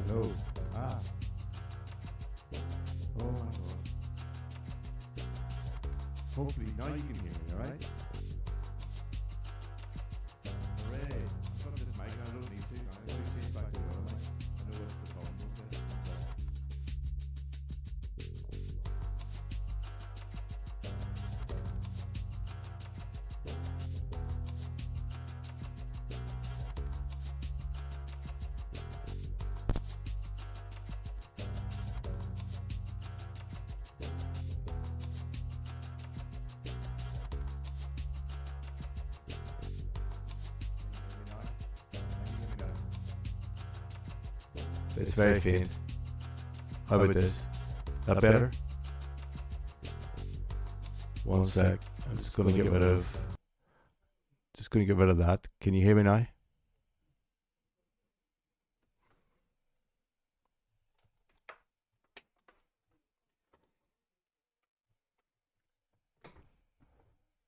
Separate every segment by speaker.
Speaker 1: Hello. Ah. Oh my God. Hopefully now you can hear me, alright? Hooray. I've got this mic and I don't need to. I'm going to change back to the other mic. I know what the problem was there.
Speaker 2: It's very faint. How about this? That better? One sec. I'm just gonna get rid of that. Can you hear me now?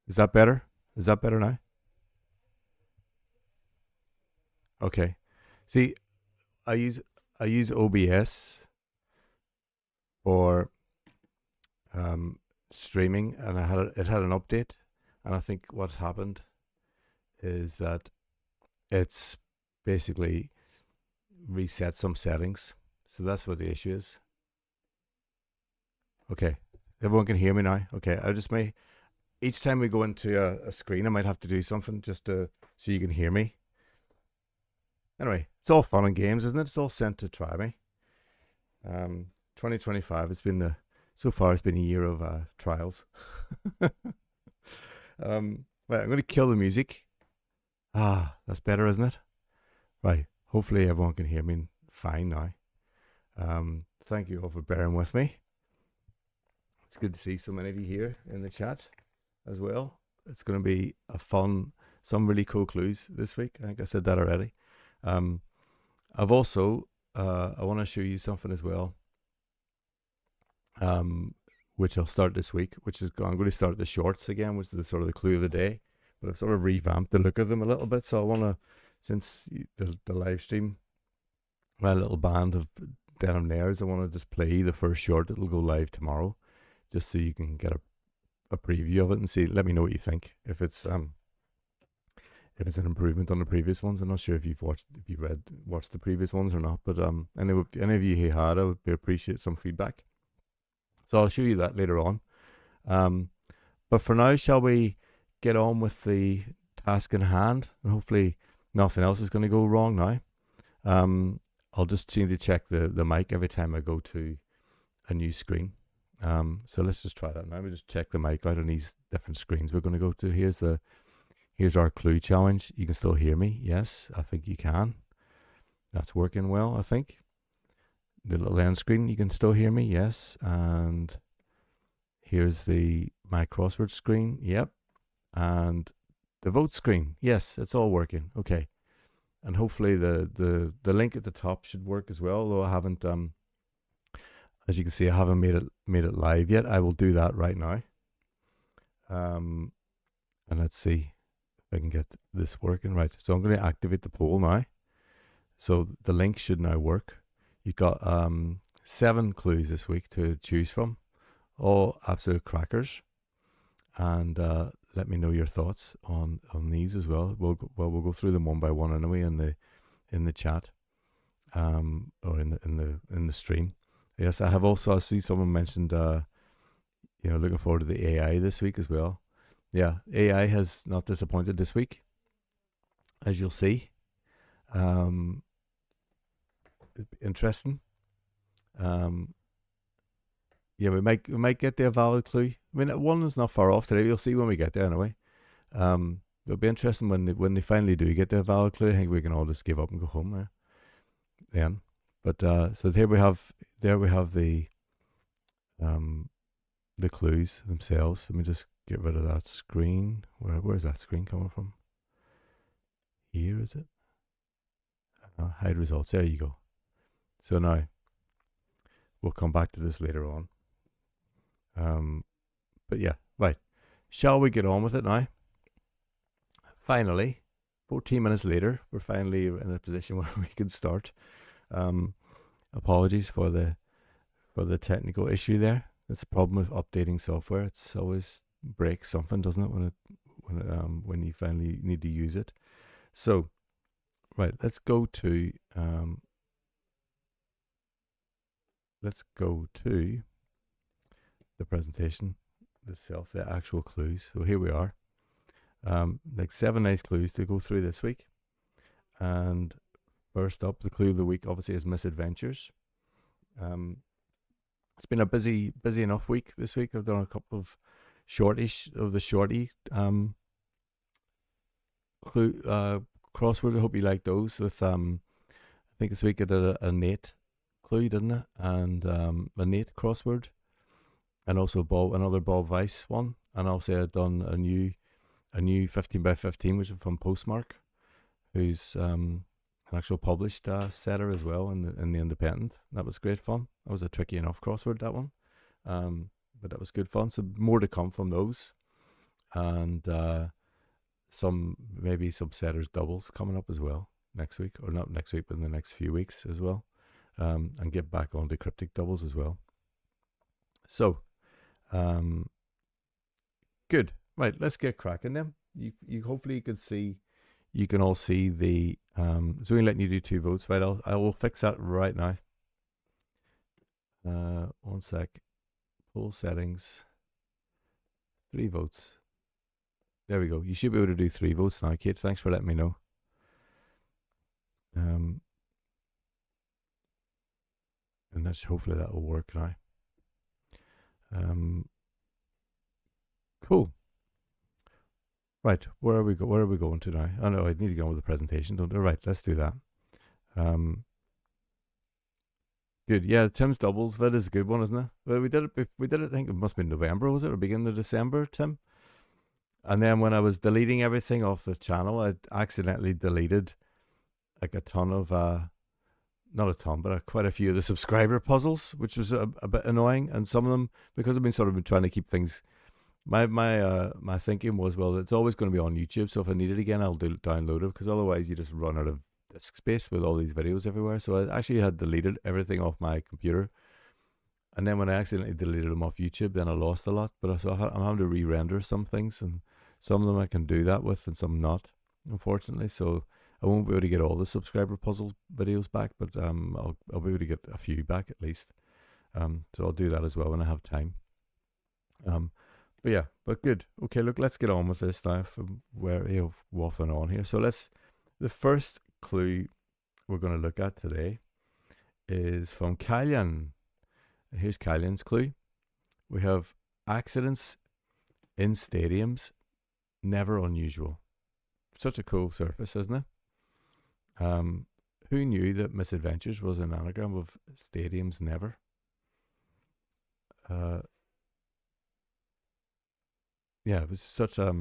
Speaker 2: Is that better? Is that better now? Okay. See, I use OBS for streaming, and it had an update, and I think what happened is that it's basically reset some settings. So that's what the issue is. Okay, everyone can hear me now. Okay, I just may each time we go into a screen, I might have to do something just so you can hear me. Anyway, it's all fun and games, isn't it? It's all sent to try me. 2025 has been so far it's been a year of trials. Right, I'm going to kill the music. Ah, that's better, isn't it? Right, hopefully everyone can hear me fine now. Thank you all for bearing with me. It's good to see so many of you here in the chat as well. It's going to be some really cool clues this week. I think I said that already. I've also, I want to show you something as well, which I'll start this week, I'm going to start the shorts again, which is sort of the clue of the day, but I've sort of revamped the look of them a little bit. So I want to, since the live stream, my little band of denim layers, I want to just play the first short. It'll go live tomorrow, just so you can get a preview of it and see. Let me know what you think. If it's an improvement on the previous ones. I'm not sure if you've watched the previous ones or not, but any of you who had, I would appreciate some feedback. So I'll show you that later on. But for now, shall we get on with the task in hand? And hopefully nothing else is going to go wrong now. I'll just need to check the mic every time I go to a new screen. So let's just try that now. We just check the mic out on these different screens we're going to go to. Here's our clue challenge. You can still hear me. Yes, I think you can. That's working well, I think. The little end screen, you can still hear me. Yes. And here's my crossword screen. Yep. And the vote screen. Yes, it's all working. Okay. And hopefully the link at the top should work as well, although I haven't, as you can see, I haven't made it live yet. I will do that right now. And let's see. I can get this working right. So I'm going to activate the poll now. So the link should now work. You've got 7 clues this week to choose from, all absolute crackers. And let me know your thoughts on these as well. We'll go through them one by one anyway in the chat, or in the stream. Yes, I see someone mentioned looking forward to the AI this week as well. Yeah, AI has not disappointed this week, as you'll see. Interesting. Yeah, we might get the valid clue. I mean, one is not far off today. You'll see when we get there anyway. It'll be interesting when they finally do get the valid clue. I think we can all just give up and go home there. Then, But so there we have the clues themselves. Let me just get rid of that screen. Where's that screen coming from? Here is it? Hide results. There you go. So now we'll come back to this later on. But yeah, right. Shall we get on with it now? Finally, 14 minutes later, we're finally in a position where we can start. Apologies for the technical issue there. That's the problem with updating software. It's always breaks something, doesn't it, when you finally need to use it. So, right, let's go to the presentation itself, the actual clues. So here we are. Like 7 nice clues to go through this week. And first up, the clue of the week obviously is MISADVENTURES. It's been a busy enough week this week. I've done a couple of shorty clue crosswords. I hope you like those. With I think this week I did a Nate clue, didn't I? And a Nate crossword, and also another Bob Weiss one. And also I've done a new 15 by 15, which is from Postmark, who's an actual published setter as well in the Independent. That was great fun. That was a tricky enough crossword, that one, but that was good fun. So more to come from those, and maybe some setters doubles coming up as well next week, or not next week, but in the next few weeks as well, and get back onto cryptic doubles as well. So, good. Right, let's get cracking then. You hopefully you can all see the it's only letting you do 2 votes. Right, I will fix that right now. 1 sec. Poll settings. 3 votes. There we go. You should be able to do 3 votes now, Kate. Thanks for letting me know. And hopefully that will work now. Cool. Right, where are we going to now? Oh no, I need to go on with the presentation, don't I? Right, let's do that. Good. Yeah, Tim's doubles vid is a good one, isn't it? Well, we did it. I think it must be November, was it, or beginning of December, Tim? And then when I was deleting everything off the channel, I accidentally deleted like a ton of not a ton, but quite a few of the subscriber puzzles, which was a bit annoying. And some of them, because I've been trying to keep things. My thinking was, well, it's always going to be on YouTube, so if I need it again, I'll download it, because otherwise you just run out of disk space with all these videos everywhere. So I actually had deleted everything off my computer, and then when I accidentally deleted them off YouTube, then I lost a lot. But I'm having to re-render some things, and some of them I can do that with, and some not, unfortunately. So I won't be able to get all the subscriber puzzle videos back, but I'll be able to get a few back at least. So I'll do that as well when I have time. But yeah, but good. Okay, look, let's get on with this now. From where you're waffling on here. So the first clue we're going to look at today is from Kylian. Here's Kylian's clue. We have accidents in stadiums, never unusual. Such a cool surface, isn't it? Who knew that MISADVENTURES was an anagram of stadiums never? Yeah, it was such a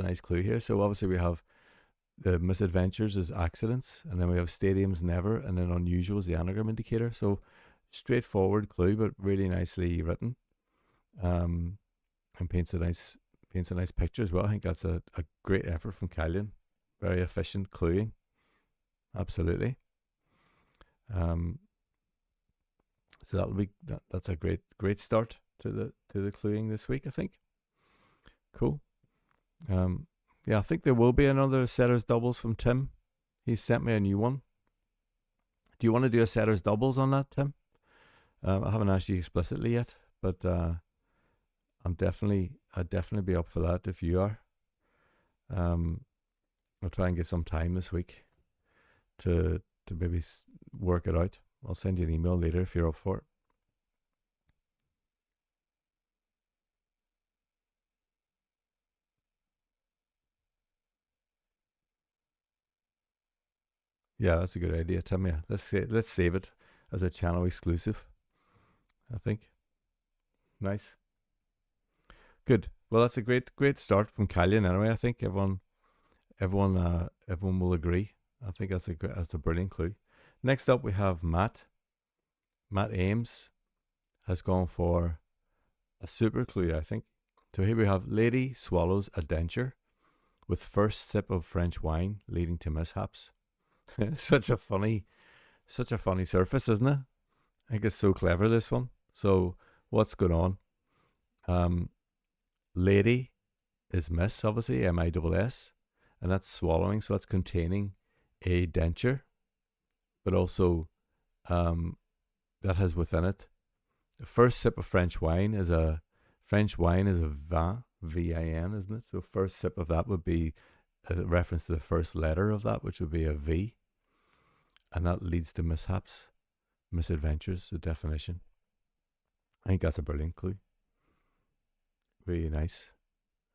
Speaker 2: nice clue here. So obviously we have the MISADVENTURES is accidents, and then we have stadiums never, and then unusual is the anagram indicator. So straightforward clue, but really nicely written, and paints a nice picture as well. I think that's a great effort from Kylian. Very efficient cluing, absolutely. So that'll be that's a great start to the cluing this week, I think. Cool. Yeah, I think there will be another setters doubles from Tim. He sent me a new one. Do you want to do a setters doubles on that, Tim? I haven't asked you explicitly yet, but I'd definitely be up for that if you are. I'll try and get some time this week to maybe work it out. I'll send you an email later if you're up for it. Yeah, that's a good idea, Tim. Yeah, let's save it as a channel exclusive. I think nice, good. Well, that's a great start from Callian. Anyway, I think everyone will agree. I think that's a brilliant clue. Next up, we have Matt. Matt Ames has gone for a super clue, I think. So here we have lady swallows a denture with first sip of French wine leading to mishaps. Such a funny surface, isn't it? I think it's so clever, this one. So what's going on? Um, lady is miss, obviously, MISS, and that's swallowing, so that's containing a denture, but also that has within it the first sip of French wine is a vin, VIN, isn't it? So first sip of that would be a reference to the first letter of that, which would be a V, and that leads to mishaps, misadventures, the definition. I think that's a brilliant clue. Really nice.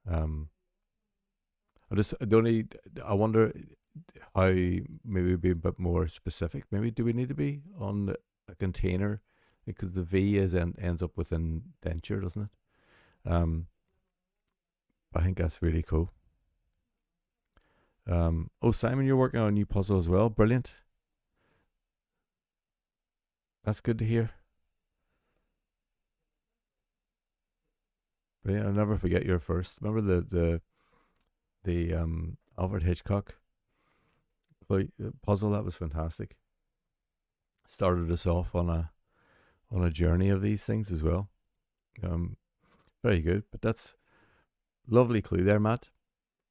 Speaker 2: Um, I wonder how maybe be a bit more specific. Maybe do we need to be on a container because the V ends up within denture, doesn't it? I think that's really cool. Oh, Simon, you're working on a new puzzle as well. Brilliant. That's good to hear. Brilliant. I'll never forget your first. Remember the Alfred Hitchcock puzzle? That was fantastic. Started us off on a journey of these things as well. Very good. But that's lovely clue there, Matt.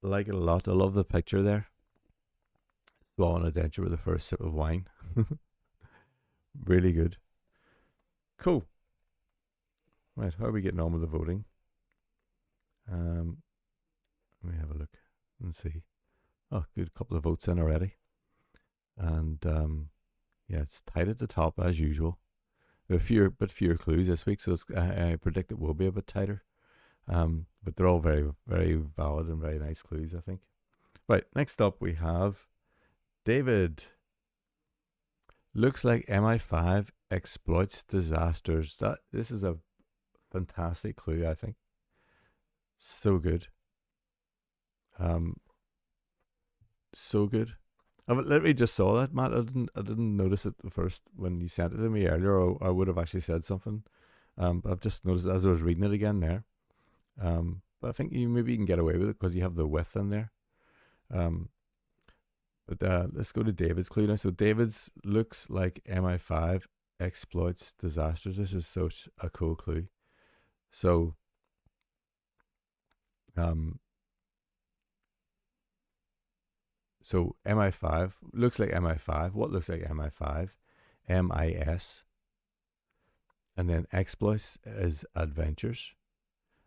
Speaker 2: I like it a lot. I love the picture there. Swallowing a denture with the first sip of wine. Really good. Cool. Right, how are we getting on with the voting? Let me have a look and see. Oh, good, couple of votes in already. And yeah, it's tight at the top as usual. There are a bit fewer clues this week, so I predict it will be a bit tighter. But they're all very, very valid and very nice clues, I think. Right, next up we have David. Looks like MI5 exploits disasters. This is a fantastic clue, I think. So good. So good. I literally just saw that, Matt. I didn't notice it the first when you sent it to me earlier, or I would have actually said something. But I've just noticed it as I was reading it again there. But I think maybe you can get away with it because you have the width in there. But let's go to David's clue now. So David's looks like MI5 exploits disasters. This is such a cool clue. So so MI5 looks like MI5. What looks like MI5? MIS. And then exploits is adventures.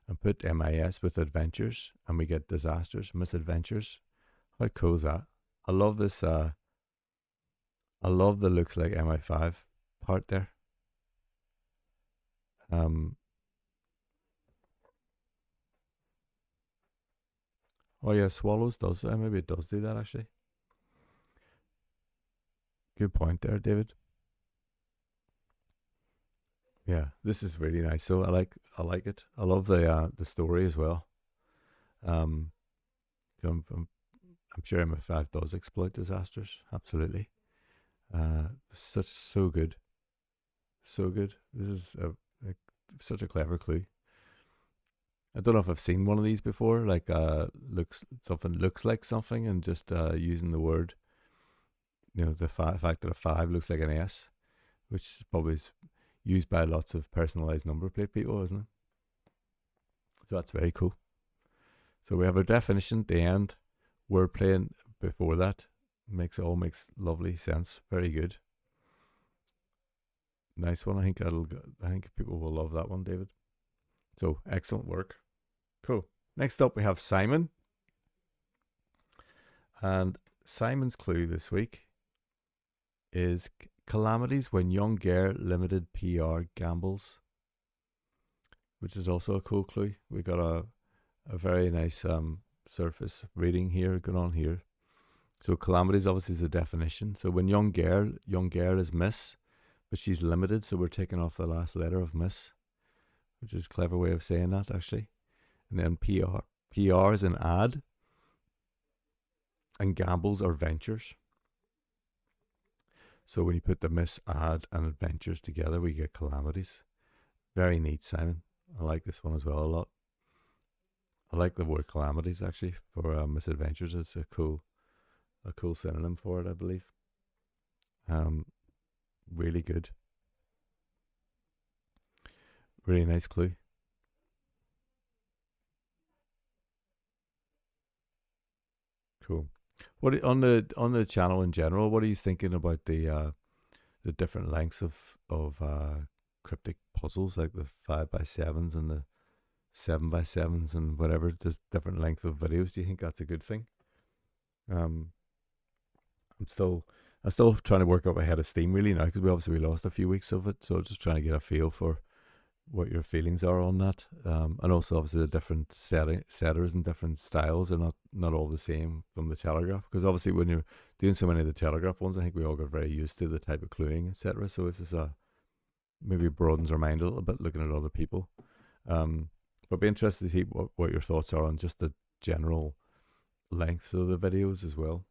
Speaker 2: And put MIS with adventures and we get disasters, misadventures. How cool is that? I love this. I love the looks like MI5 part there. Oh yeah, swallows does. Maybe it does do that actually. Good point there, David. Yeah, this is really nice. So I like it. I love the story as well. I'm sure MI5 does exploit disasters. Absolutely. So good. So good. This is such a clever clue. I don't know if I've seen one of these before. Like looks like something, and just using the word. The fact that a 5 looks like an S, which probably is used by lots of personalized number plate people, isn't it? So that's very cool. So we have a definition at the end. Word playing before that makes lovely sense. Very good. Nice one. I think people will love that one, David. So excellent work. Cool. Next up we have Simon. And Simon's clue this week is calamities when young girl limited PR gambles, which is also a cool clue. We got a very nice surface reading here going on here. So calamities obviously is the definition. So when young girl is Miss, but she's limited, so we're taking off the last letter of Miss, which is a clever way of saying that actually. And then PR is an ad, and gambles are ventures. So when you put the Miss ad and adventures together, we get calamities. Very neat, Simon. I like this one as well a lot. I like the word calamities actually for misadventures. It's a cool synonym for it, I believe. Really good. Really nice clue. Cool. What on the channel in general? What are you thinking about the different lengths of cryptic puzzles, like the 5x7s and the 7x7s and whatever? There's different length of videos. Do you think that's a good thing? Um, I'm still trying to work up ahead of steam really now, because we lost a few weeks of it, so just trying to get a feel for what your feelings are on that, and also obviously the different setters and different styles are not all the same from the Telegraph, because obviously when you're doing so many of the Telegraph ones, I think we all got very used to the type of cluing, etc. So it's just maybe broadens our mind a little bit looking at other people. But be interested to see what your thoughts are on just the general length of the videos as well.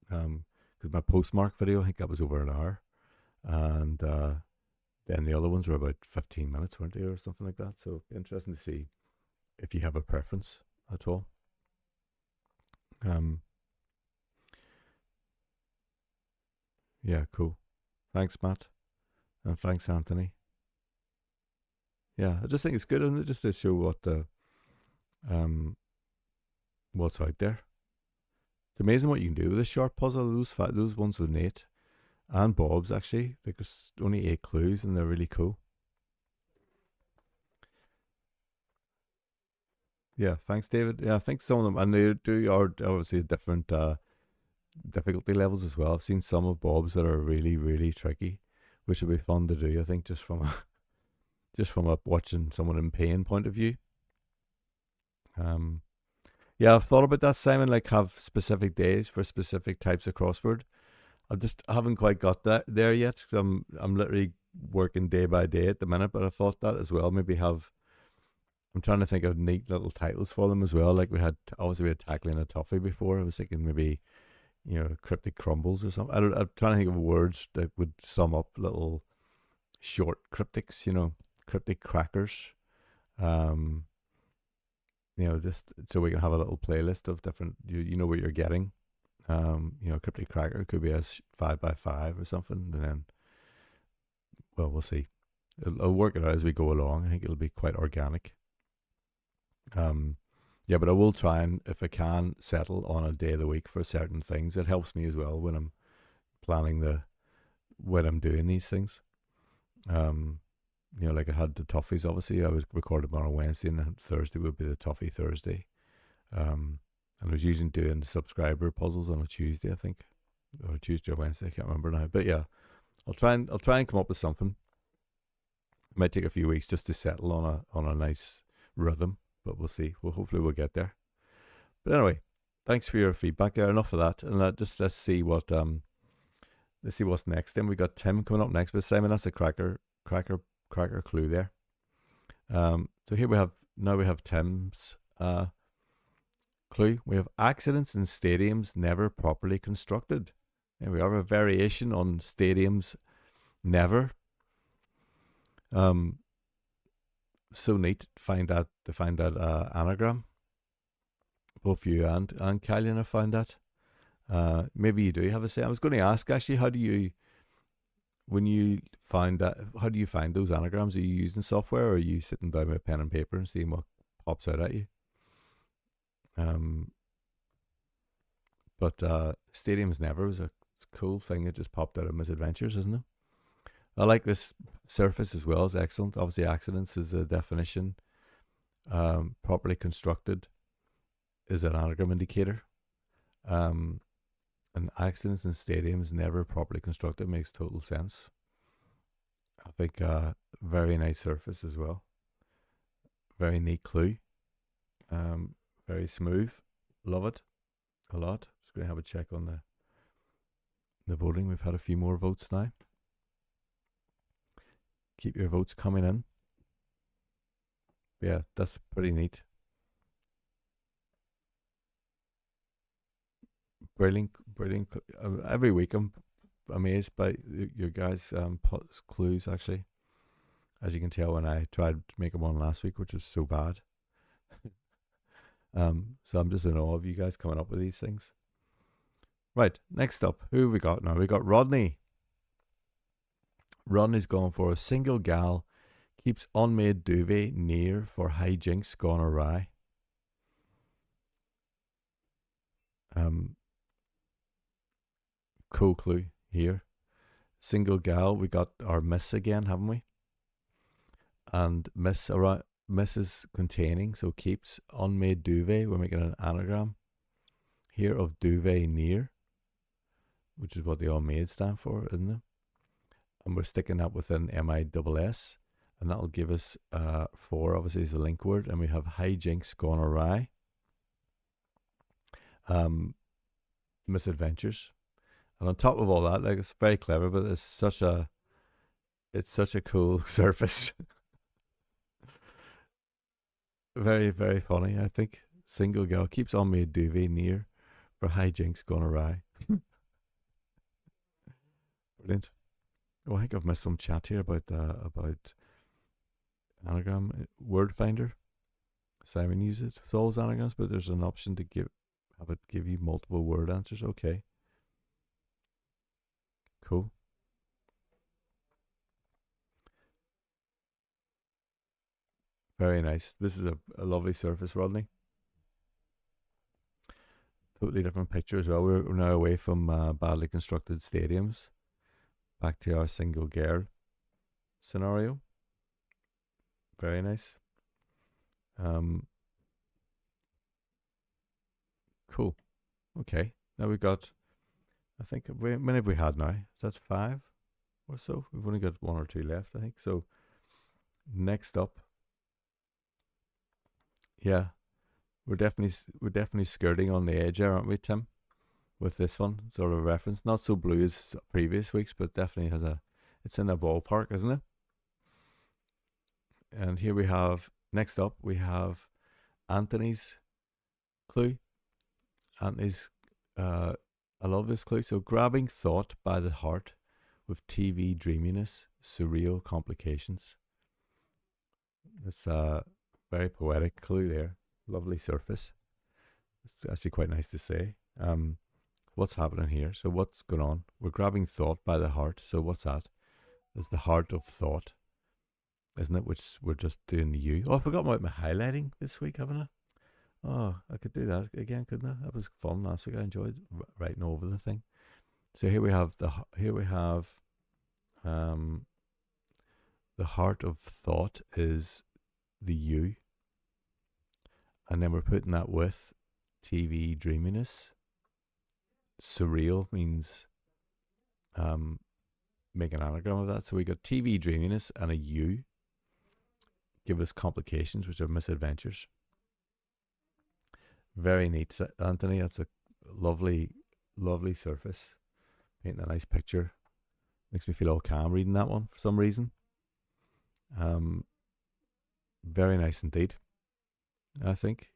Speaker 2: Because my postmark video, I think that was over an hour, and then the other ones were about 15 minutes, weren't they, or something like that. So interesting to see if you have a preference at all. Yeah, cool. Thanks, Matt, and thanks, Anthony. Yeah, I just think it's good, isn't it, just to show what the what's out there. It's amazing what you can do with a short puzzle. Those ones with Nate and Bob's actually, there's only 8 clues and they're really cool. Yeah, thanks, David. Yeah, I think some of them, and they are obviously different difficulty levels as well. I've seen some of Bob's that are really, really tricky, which would be fun to do. I think just from a watching someone in pain point of view. Yeah, I've thought about that, Simon. Like have specific days for specific types of crossword. I haven't quite got that there yet, because I'm literally working day by day at the minute. But I thought that as well. Maybe have. I'm trying to think of neat little titles for them as well. Like we had tackling a toffee before. I was thinking maybe cryptic crumbles or something. I'm trying to think of words that would sum up little short cryptics. Cryptic crackers. Just so we can have a little playlist of different. You know what you're getting. Cryptic cracker could be a 5x5 or something, and then, well, we'll see. I'll work it out as we go along. I think it'll be quite organic. Yeah, but I will try and, if I can, settle on a day of the week for certain things. It helps me as well when I'm planning when I'm doing these things. Like I had the toffees, obviously, I would record them on a Wednesday, and Thursday would be the toffee Thursday. And I was usually doing the subscriber puzzles on a Tuesday, I think, or Tuesday or Wednesday, I can't remember now. But yeah, I'll try and come up with something. It might take a few weeks just to settle on a nice rhythm, but we'll see. Hopefully we'll get there. But anyway, thanks for your feedback there. Enough of that, and let's see what's next. Then we got Tim coming up next, but Simon, that's a cracker clue there. So here we have Tim's clue. We have accidents in stadiums never properly constructed. There we are, a variation on stadiums never. So neat to find that anagram. Both you and Kylian have found that. Maybe you do have a say. I was going to ask actually, how do you find those anagrams? Are you using software, or are you sitting down with a pen and paper and seeing what pops out at you? But Stadiums Never was a cool thing that just popped out of Misadventures, isn't it? I like this surface as well. It's excellent. Obviously, accidents is a definition. Properly constructed is an anagram indicator. And accidents in stadiums never properly constructed makes total sense. I think very nice surface as well. Very neat clue. Very smooth. Love it. a lot. Just going to have a check on the voting. We've had a few more votes now. Keep your votes coming in. Yeah, that's pretty neat. Brilliant, brilliant. Every week I'm amazed by your guys' clues, actually. As you can tell, when I tried to make one last week, which was so bad. So I'm just in awe of you guys coming up with these things. Right, next up, who have we got now? We got Rodney. Rodney's going for a single gal keeps unmade duvet near for hijinks gone awry. Cool clue here. Single gal, we got our miss again, haven't we? And miss is containing, so keeps unmade duvet. We're making an anagram here of duvet near, which is what the all made stand for, isn't it? And we're sticking that within MISS, and that'll give us 4, obviously, is the link word, and we have hijinks gone awry. Misadventures. And on top of all that, like, it's very clever, but it's such a cool surface. Very, very funny, I think. Single girl keeps on me a duvet near for hijinks gone awry. Brilliant. Oh, I think I've missed some chat here about anagram word finder. Simon uses it, solves anagrams, but there's an option to have it give you multiple word answers. Okay. Cool. Very nice. This is a lovely surface, Rodney. Totally different picture as well. We're now away from badly constructed stadiums. Back to our single girl scenario. Very nice. Cool. Okay. Now we've got, I think, how many have we had now? Is that 5 or so? We've only got 1 or 2 left, I think. So next up, yeah, we're definitely skirting on the edge, aren't we, Tim? With this one sort of reference, not so blue as previous weeks, but definitely it's in a ballpark, isn't it? And here we have, next up, we have Anthony's clue. Anthony's, I love this clue. So, grabbing thought by the heart with TV dreaminess, surreal complications. It's a very poetic clue there. Lovely surface. It's actually quite nice to say. What's happening here? So, what's going on? We're grabbing thought by the heart. So, what's that? It's the heart of thought, isn't it? Which we're just doing the U. Oh, I forgot about my highlighting this week, haven't I? Oh, I could do that again, couldn't I? That was fun last week. I enjoyed writing over the thing. So here we have the heart of thought is the U, and then we're putting that with TV dreaminess. Surreal means make an anagram of that. So we got TV dreaminess and a U. Give us complications, which are misadventures. Very neat, Anthony. That's a lovely, lovely surface. Painting a nice picture. Makes me feel all calm reading that one for some reason. Very nice indeed. I think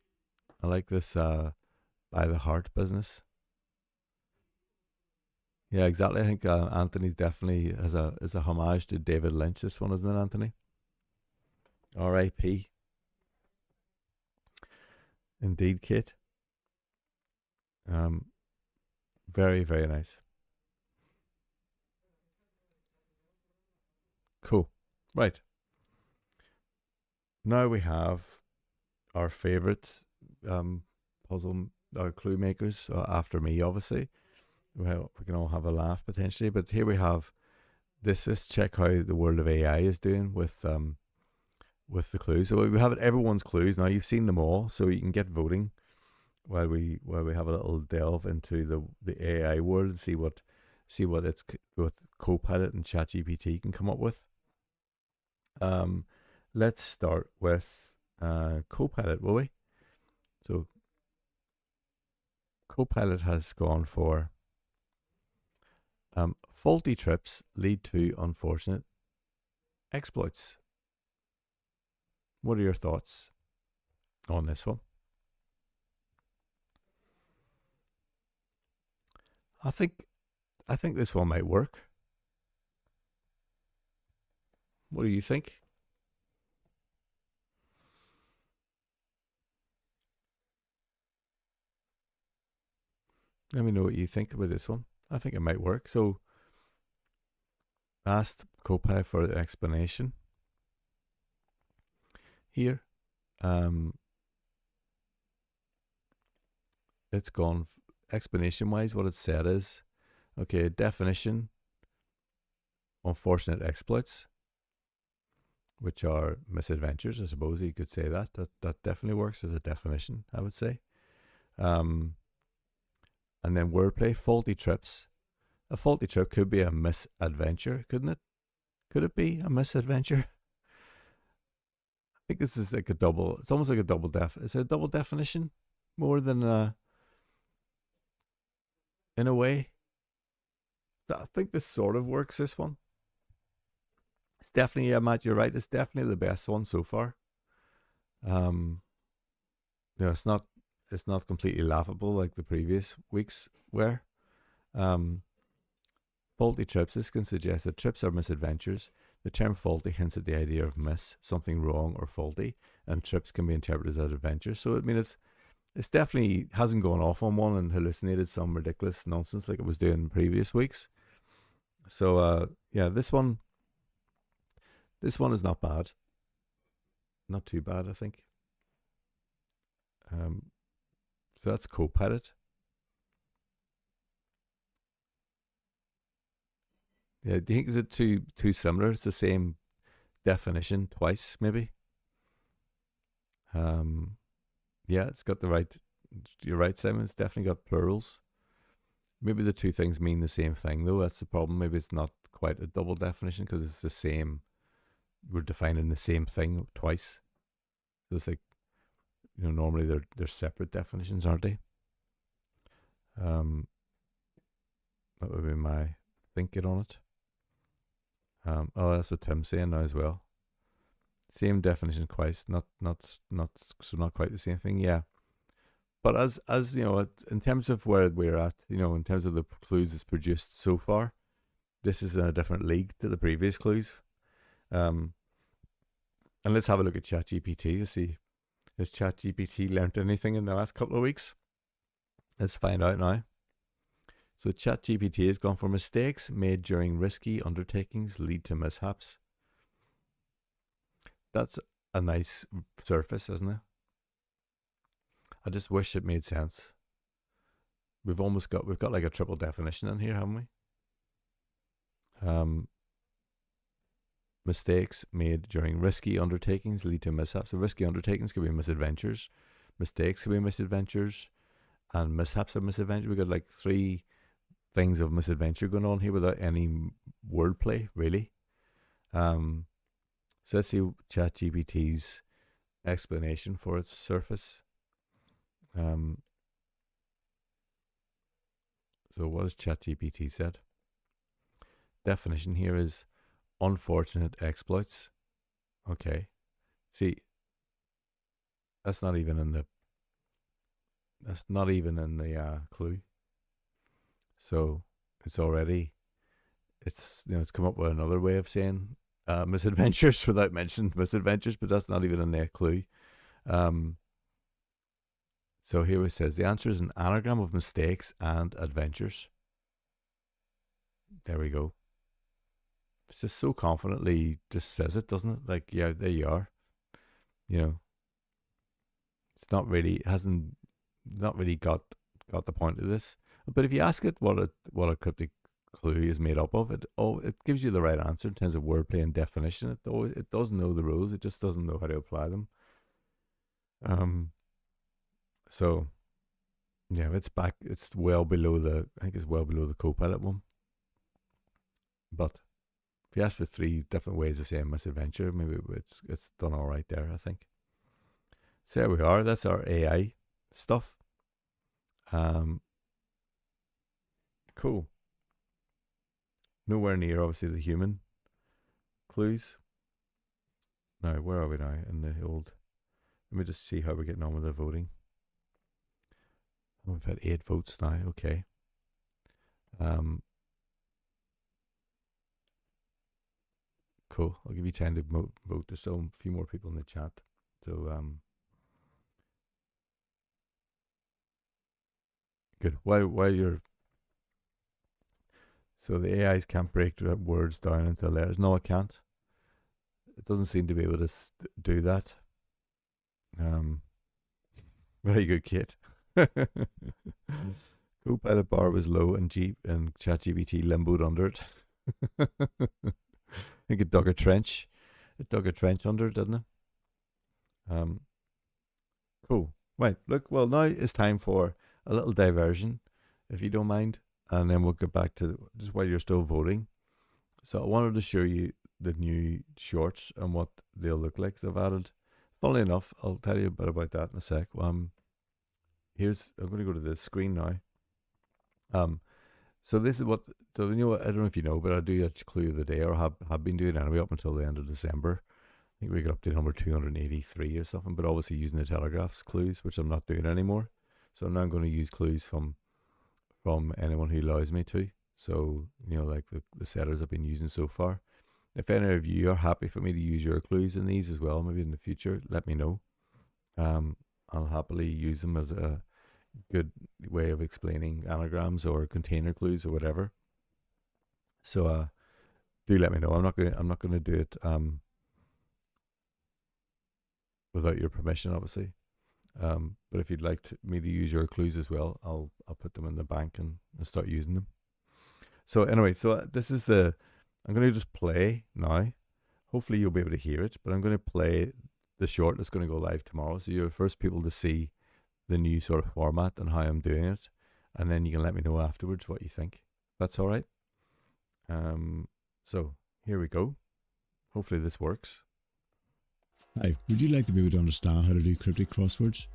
Speaker 2: I like this by the heart business. Yeah, exactly. I think Anthony's definitely is a homage to David Lynch. This one, isn't it, Anthony? R.I.P. Indeed, Kate. Very, very nice. Cool. Right. Now we have our favorite puzzle clue makers after me, obviously. Well, we can all have a laugh potentially, but here we have this. Let's check how the world of AI is doing with the clues. So we have everyone's clues now. You've seen them all, so you can get voting while we have a little delve into the AI world and see what Copilot and ChatGPT can come up with. Let's start with Copilot, will we? So Copilot has gone for faulty trips lead to unfortunate exploits. What are your thoughts on this one? I think this one might work. What do you think? Let me know what you think about this one. I think it might work. So, asked Copilot for the explanation here. It's gone explanation wise. What it said is, okay, definition: unfortunate exploits, which are misadventures. I suppose you could say that. That definitely works as a definition, I would say. And then wordplay: faulty trips. A faulty trip could be a misadventure, couldn't it? Could it be a misadventure? I think this is like a double. It's almost like a double Is it a double definition more than in a way? I think this sort of works. This one. It's definitely, yeah, Matt, you're right. It's definitely the best one so far. It's not completely laughable like the previous weeks were. Faulty trips. This can suggest that trips are misadventures. The term faulty hints at the idea of miss, something wrong or faulty, and trips can be interpreted as adventures. So I mean, it's definitely hasn't gone off on one and hallucinated some ridiculous nonsense like it was doing in previous weeks. So yeah, this one is not bad. Not too bad, I think. So that's Copilot. Yeah, do you think is it too similar? It's the same definition twice, maybe. Yeah, it's got the right. You're right, Simon. It's definitely got plurals. Maybe the two things mean the same thing, though. That's the problem. Maybe it's not quite a double definition because it's the same. We're defining the same thing twice. So it's like, normally they're separate definitions, aren't they? That would be my thinking on it. Oh, that's what Tim's saying now as well. Same definition twice, not quite the same thing. Yeah, but as in terms of where we're at, in terms of the clues it's produced so far, this is in a different league to the previous clues. And let's have a look at ChatGPT to see, has ChatGPT learned anything in the last couple of weeks? Let's find out now. So ChatGPT has gone for mistakes made during risky undertakings lead to mishaps. That's a nice surface, isn't it? I just wish it made sense. We've got like a triple definition in here, haven't we? Mistakes made during risky undertakings lead to mishaps. So risky undertakings could be misadventures, mistakes could be misadventures, and mishaps are misadventures. We've got like three things of misadventure going on here without any wordplay, really. So let's see ChatGPT's explanation for its surface. So what has ChatGPT said? Definition here is unfortunate exploits. Okay. See, that's not even in the clue. So it's come up with another way of saying misadventures without mentioning misadventures, but that's not even in the clue. So here it says the answer is an anagram of mistakes and adventures. There we go. It's just so confidently just says it, doesn't it? Like, yeah, there you are. It's not really got the point of this. But if you ask it what a cryptic clue is made up of, it gives you the right answer in terms of wordplay and definition. It does know the rules. It just doesn't know how to apply them. So yeah, it's back. It's well below the Copilot one. But if you ask for three different ways of saying misadventure, maybe it's done all right there, I think. So there we are. That's our AI stuff. Cool. Nowhere near, obviously, the human clues. Now, where are we now in the old? Let me just see how we're getting on with the voting. We've had 8 votes now. Okay. Cool. I'll give you 10 to vote. There's still a few more people in the chat. So, good. While you're... So the AIs can't break the words down into letters. No, it can't. It doesn't seem to be able to do that. Very good, Kate. Copilot bar was low and ChatGPT limboed under it. I think it dug a trench. It dug a trench under it, didn't it? Cool. Right, look, well, now it's time for a little diversion, if you don't mind. And then we'll get back to just while you're still voting. So I wanted to show you the new shorts and what they'll look like. So I've added, funnily enough, I'll tell you a bit about that in a sec. I'm going to go to this screen now. So this is what, so you know, I don't know if you know, but I do a clue of the day, or have been doing anyway up until the end of December. I think we got up to number 283 or something, but obviously using the Telegraph's clues, which I'm not doing anymore. So now I'm going to use clues from anyone who allows me to. So, you know, like the setters I've been using so far. If any of you are happy for me to use your clues in these as well, maybe in the future, let me know. I'll happily use them as a good way of explaining anagrams or container clues or whatever. So do let me know. I'm not going to do it without your permission, obviously. But if you'd like me to use your clues as well, I'll put them in the bank and start using them. So anyway, so this is I'm going to just play now. Hopefully you'll be able to hear it, but I'm going to play the short that's going to go live tomorrow. So you're the first people to see the new sort of format and how I'm doing it. And then you can let me know afterwards what you think. That's all right. So here we go. Hopefully this works.
Speaker 3: Hi, would you like to be able to understand how to do cryptic crosswords?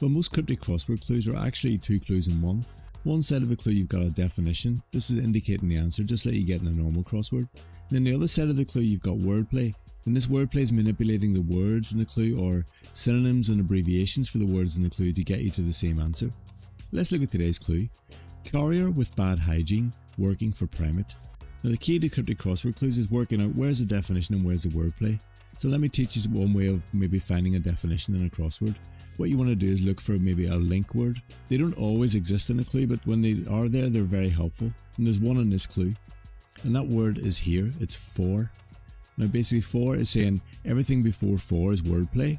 Speaker 3: Well, most cryptic crossword clues are actually 2 clues in one. One side of the clue you've got a definition. This is indicating the answer, just like you get in a normal crossword. Then the other side of the clue you've got wordplay. And this wordplay is manipulating the words in the clue, or synonyms and abbreviations for the words in the clue to get you to the same answer. Let's look at today's clue. Courier with bad hygiene, working for primate. Now the key to cryptic crossword clues is working out where's the definition and where's the wordplay. So let me teach you one way of maybe finding a definition in a crossword. What you want to do is look for maybe a link word. They don't always exist in a clue, but when they are there, they're very helpful. And there's one in this clue. And that word is here. It's for. Now basically for is saying everything before for is wordplay,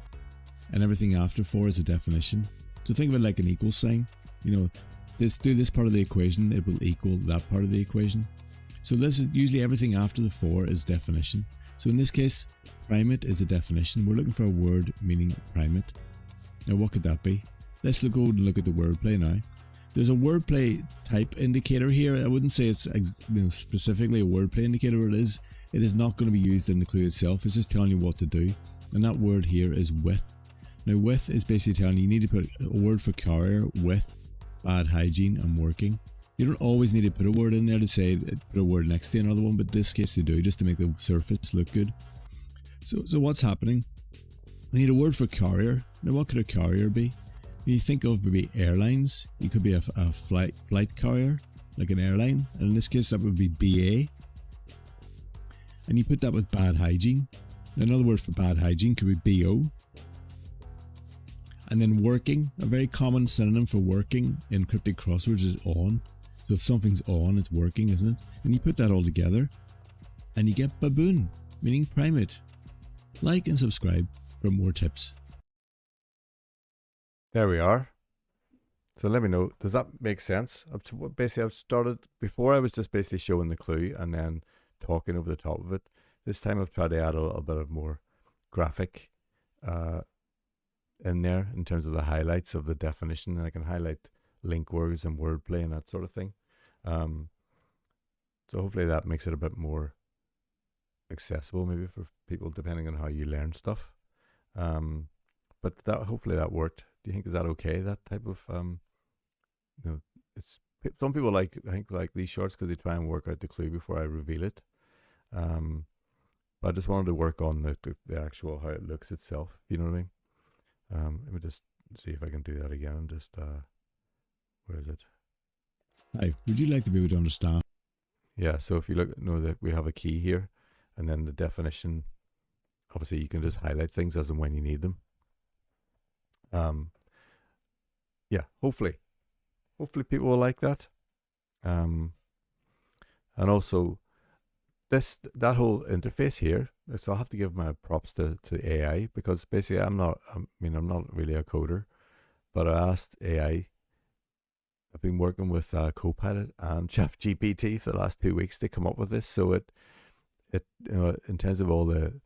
Speaker 3: and everything after for is a definition. So think of it like an equal sign. You know, do this part of the equation, it will equal that part of the equation. So this is usually everything after the for is definition. So in this case, primate is a definition. We're looking for a word meaning primate. Now what could that be? Let's go and look at the wordplay now. There's a wordplay type indicator here. I wouldn't say it's specifically a wordplay indicator. It is not going to be used in the clue itself. It's just telling you what to do. And that word here is with. Now with is basically telling you need to put a word for carrier with bad hygiene and working. You don't always need to put a word in there to say put a word next to another one, but in this case they do, just to make the surface look good. So what's happening? We need a word for carrier. Now what could a carrier be? You think of maybe airlines. You could be a flight carrier, like an airline, and in this case that would be BA. And you put that with bad hygiene. Another word for bad hygiene could be BO. And then working, a very common synonym for working in cryptic crosswords is on. So if something's on, it's working, isn't it? And you put that all together and you get baboon, meaning primate. Like and subscribe for more tips.
Speaker 2: There we are. So let me know, does that make sense? I've started, before I was just basically showing the clue and then talking over the top of it. This time I've tried to add a little bit of more graphic in there in terms of the highlights of the definition. And I can highlight link words and wordplay and that sort of thing. So hopefully that makes it a bit more accessible maybe for people depending on how you learn stuff. But hopefully that worked. Do you think is that okay? That type of it's some people I think like these shorts because they try and work out the clue before I reveal it. But I just wanted to work on the actual how it looks itself. You know what I mean? Let me just see if I can do that again. And just where is it?
Speaker 3: Hi, would you like to be able to understand?
Speaker 2: Yeah. So if you look, know that we have a key here, and then the definition. Obviously, you can just highlight things as and when you need them. Yeah. Hopefully people will like that. And also that whole interface here. So I'll have to give my props to AI because basically I'm not really a coder, but I asked AI. I've been working with Copilot and ChatGPT for the last 2 weeks to come up with this. So it in terms of all the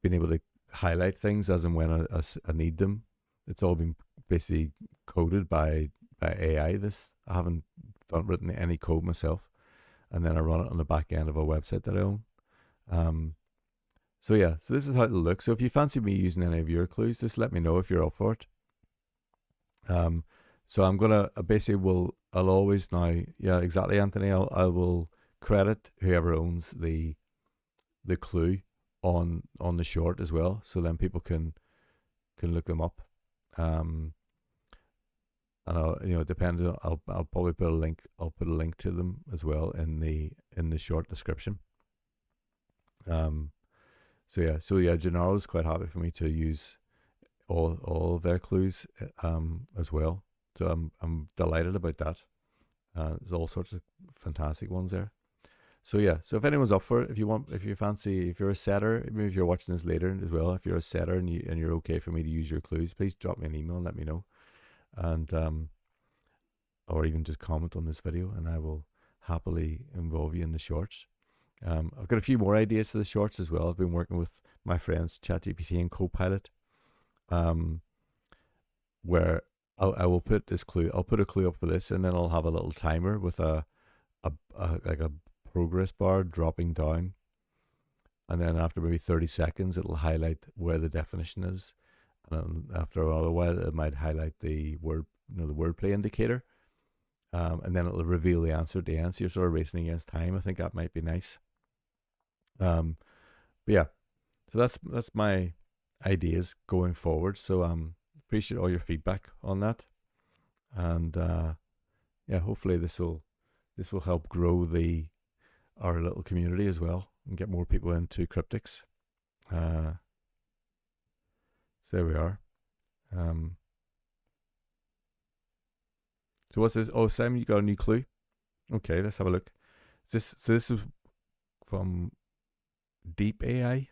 Speaker 2: being able to highlight things as and when I need them, it's all been basically coded by AI. This I haven't written any code myself, and then I run it on the back end of a website that I own. So yeah, so this is how it looks. So if you fancy me using any of your clues, just let me know if you're up for it. So I'm gonna I'll always now, yeah, exactly, Anthony. I will credit whoever owns the clue on the short as well, so then people can look them up. And I'll depending on, I'll probably put a link. I'll put a link to them as well in the short description. So yeah, Gennaro's quite happy for me to use all of their clues as well. So I'm delighted about that. There's all sorts of fantastic ones there. So yeah, so if anyone's up for it, if you fancy, if you're a setter, maybe if you're watching this later as well, if you're a setter and you're okay for me to use your clues, please drop me an email and let me know, and or even just comment on this video, and I will happily involve you in the shorts. I've got a few more ideas for the shorts as well. I've been working with my friends ChatGPT and Copilot, where I will put this clue. I'll put a clue up for this, and then I'll have a little timer with a progress bar dropping down, and then after maybe 30 seconds it'll highlight where the definition is, and after a while it might highlight the wordplay indicator, and then it'll reveal the answer at the end, so you're sort of racing against time. I think that might be nice. But yeah, so that's my ideas going forward. So appreciate all your feedback on that, and yeah, hopefully this will help grow our little community as well and get more people into cryptics. So there we are. So what's this? Oh, Simon, you got a new clue? Okay, let's have a look. This is from Deep AI.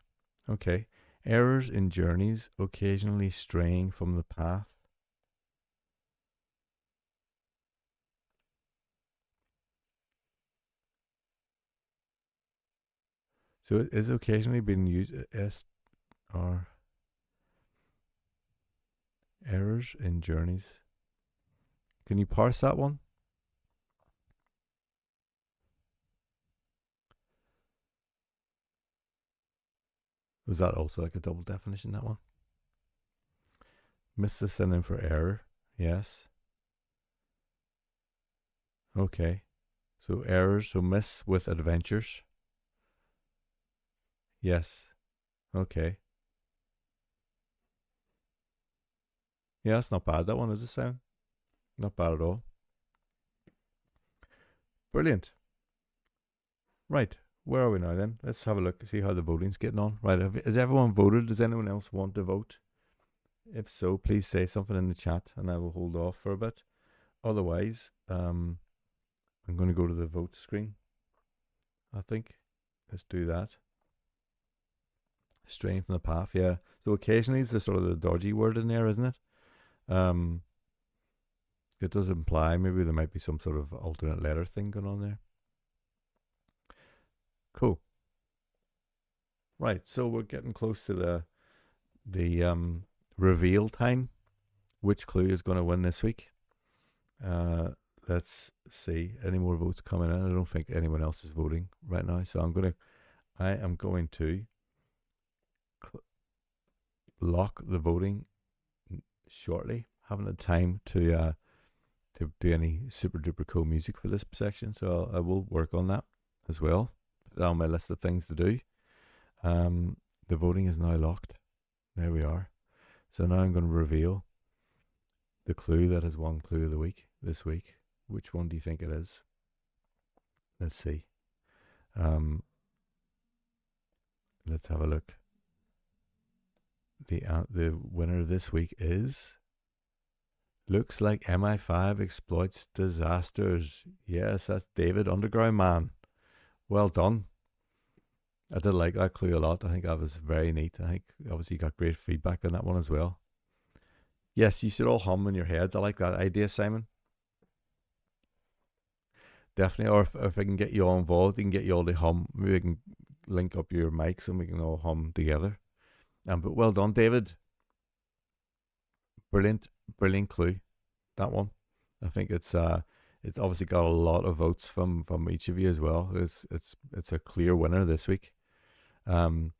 Speaker 2: Okay. Errors in journeys, occasionally straying from the path. So it is occasionally being used as or errors in journeys. Can you parse that one? Was that also like a double definition, that one? Miss the synonym for error. Yes. Okay. So errors. So miss with adventures. Yes. Okay. Yeah, that's not bad. That one, does it sound? Not bad at all. Brilliant. Right. Where are we now then? Let's have a look, see how the voting's getting on. Right. Has everyone voted? Does anyone else want to vote? If so, please say something in the chat and I will hold off for a bit. Otherwise, I'm going to go to the vote screen, I think. Let's do that. Straying from the path, yeah. So occasionally it's the sort of the dodgy word in there, isn't it? It does imply maybe there might be some sort of alternate letter thing going on there. Cool. Right, so we're getting close to the reveal time. Which clue is going to win this week? Let's see. Any more votes coming in? I don't think anyone else is voting right now, so I am going to lock the voting shortly. Haven't had time to to do any super duper cool music for this section, so I will work on that as well. Put on my list of things to do. The voting is now locked. There we are. So now I'm going to reveal the clue that has won clue of the week this week. Which one do you think it is? Let's see. Let's have a look. The winner this week is, looks like MI5 exploits disasters. Yes, that's David Underground Man. Well done. I did like that clue a lot. I think that was very neat. I think obviously you got great feedback on that one as well. Yes, you should all hum in your heads. I like that idea, Simon. Definitely. Or if I can get you all involved, we can get you all to hum. Maybe we can link up your mics and we can all hum together. But well done, David. Brilliant clue. That one. I think it's obviously got a lot of votes from each of you as well. It's a clear winner this week. Then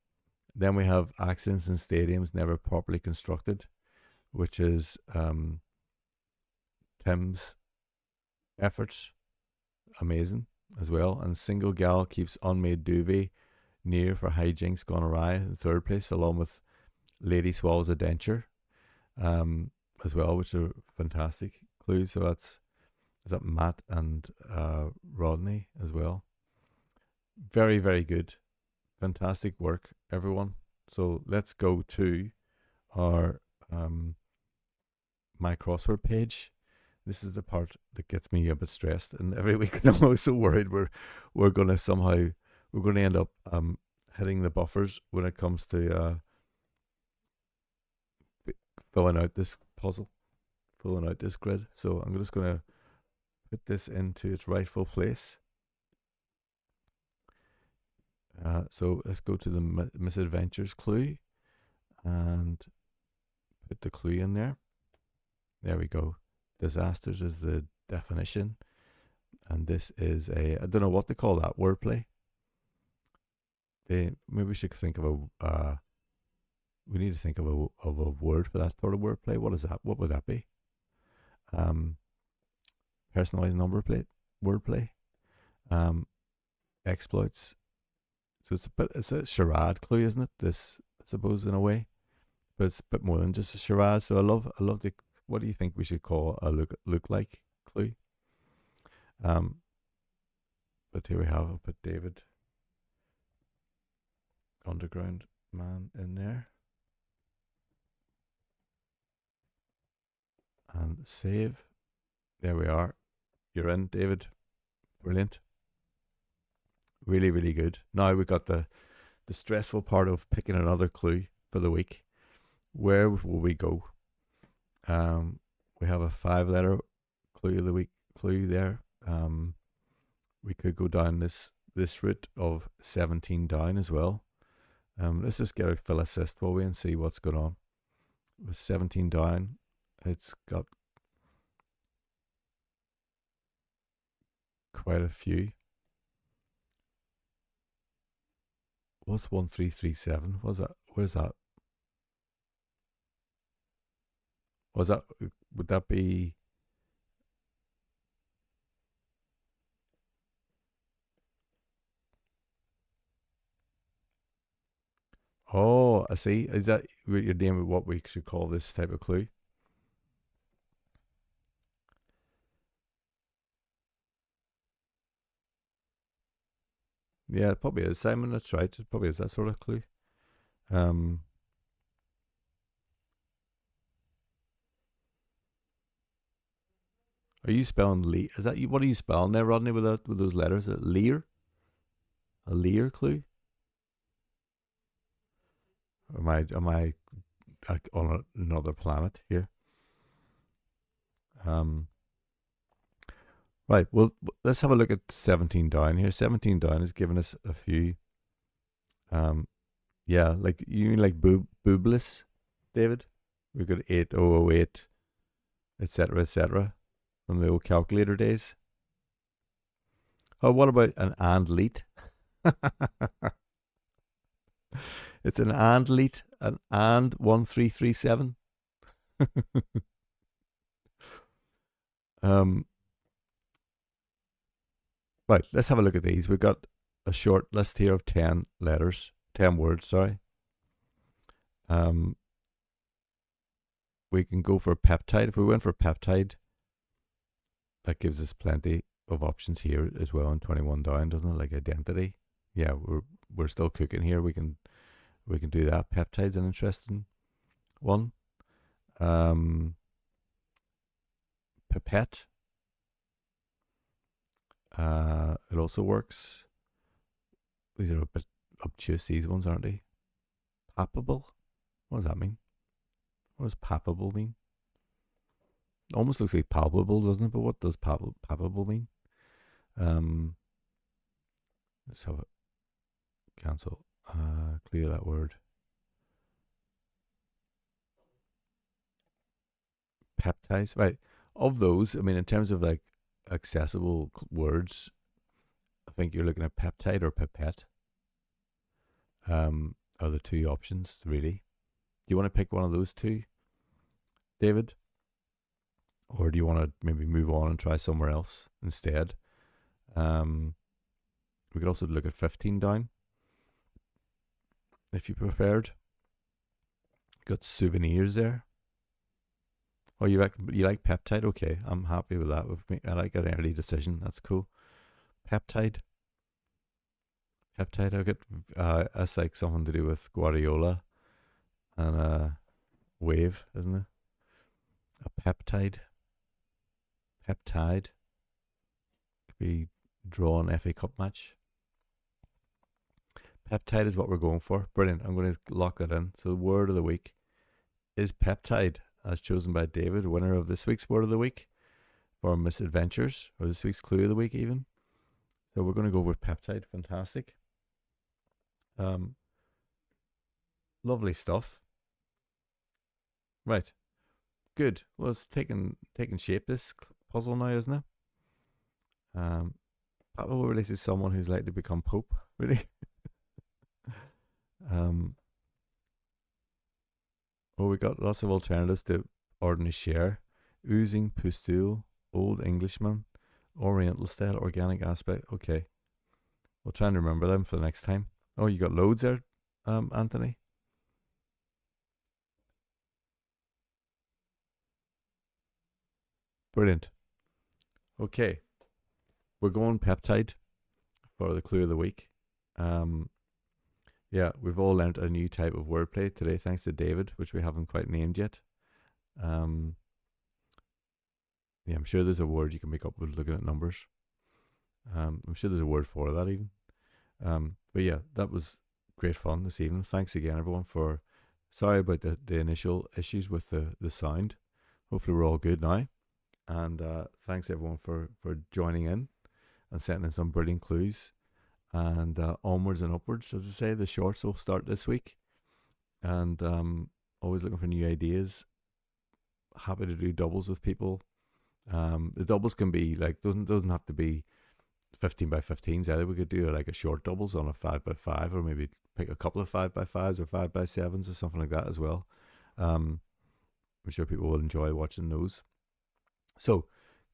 Speaker 2: we have accidents in stadiums never properly constructed, which is Tim's efforts. Amazing as well. And single gal keeps unmade duvet near for hijinks gone awry in third place, along with lady swallows a denture as well, which are fantastic clues. So is that Matt and Rodney as well. Very, very good. Fantastic work, everyone. So let's go to our my crossword page. This is the part that gets me a bit stressed, and every week I'm always so worried we're going to end up hitting the buffers when it comes to filling out this puzzle, filling out this grid. So I'm just going to put this into its rightful place. So let's go to the misadventures clue and put the clue in there. There we go. Disasters is the definition, and this is I don't know what they call that, wordplay. Maybe we should think of we need to think of a word for that sort of wordplay. What is that? What would that be? Personalized number plate wordplay. Exploits. So it's a charade clue, isn't it? This, I suppose, in a way, but it's a bit more than just a charade. So I love the. What do you think we should call a look like clue? But here we have. I'll put David Underground Man in there and save. There we are. You're in, David. Brilliant. Really, really good. Now we've got the stressful part of picking another clue for the week. Where will we go? We have a 5-letter clue of the week clue there. We could go down this route of 17 down as well. Let's just get a fill assist while we and see what's going on. With 17 down, it's got quite a few. What's 1337? What's that? Where's that? Was that? Would that be? Oh, I see. Is that what you're doing with what we should call this type of clue? Yeah, it probably is, Simon. That's right. It probably is that sort of clue. Are you spelling Lee? Is that you? What are you spelling there, Rodney? With those letters, Lear? A Lear clue? Am I on another planet here? Right. Well, let's have a look at 17 down here. 17 down is giving us a few. Yeah, like you mean like boobless, David? We've got 8008, etc., from the old calculator days. Oh, what about an and leet? It's an and leet, an and 1337. Right, let's have a look at these. We've got a short list here of 10 letters, 10 words, sorry. We can go for peptide. If we went for peptide, that gives us plenty of options here as well in 21 down, doesn't it? Like identity. Yeah, we're still cooking here. We can do that. Peptide's an interesting one. Pipette. It also works. These are a bit obtuse, these ones, aren't they? Palpable? What does that mean? What does palpable mean? Almost looks like palpable, doesn't it? But what does palpable mean? Let's have it. Cancel. Clear that word. Peptides. Right. Of those, I mean, in terms of like accessible words, I think you're looking at peptide or pipette. Are the two options, really. Do you want to pick one of those two, David? Or do you want to maybe move on and try somewhere else instead? We could also look at 15 down, if you preferred. Got souvenirs there. Oh, you like peptide? Okay, I'm happy with that. With me, I like an early decision. That's cool. Peptide. I get that's like something to do with Guardiola and wave, isn't it? A peptide. Could be drawn FA Cup match. Peptide is what we're going for. Brilliant. I'm going to lock that in. So the word of the week is peptide, as chosen by David, winner of this week's word of the week for MISADVENTURES, or this week's clue of the week even. So we're going to go with peptide. Fantastic. Lovely stuff. Right. Good. Well, it's taking shape, this puzzle now, isn't it? Papa will release is someone who's likely to become Pope, really. We got lots of alternatives to ordinary share. Oozing, pustule, old Englishman, oriental style, organic aspect. Okay. We'll try and remember them for the next time. Oh, you got loads there, Anthony. Brilliant. Okay. We're going peptide for the clue of the week. Yeah, we've all learnt a new type of wordplay today, thanks to David, which we haven't quite named yet. Yeah, I'm sure there's a word you can make up with looking at numbers. I'm sure there's a word for that even. But yeah, that was great fun this evening. Thanks again, everyone, for... Sorry about the initial issues with the sound. Hopefully we're all good now. And thanks, everyone, for joining in and sending in some brilliant clues. And onwards and upwards, as I say, the shorts will start this week. And always looking for new ideas. Happy to do doubles with people. The doubles can be like, doesn't have to be 15 by 15s either. We could do like a short doubles on a 5 by 5, or maybe pick a couple of 5 by 5s or 5 by 7s or something like that as well. I'm sure people will enjoy watching those. So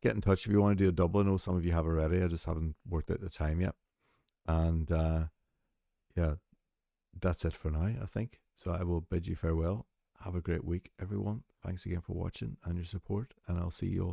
Speaker 2: get in touch if you want to do a double. I know some of you have already. I just haven't worked out the time yet. And yeah, that's it for now, I think. So I will bid you farewell. Have a great week, everyone. Thanks again for watching and your support, and I'll see you all soon.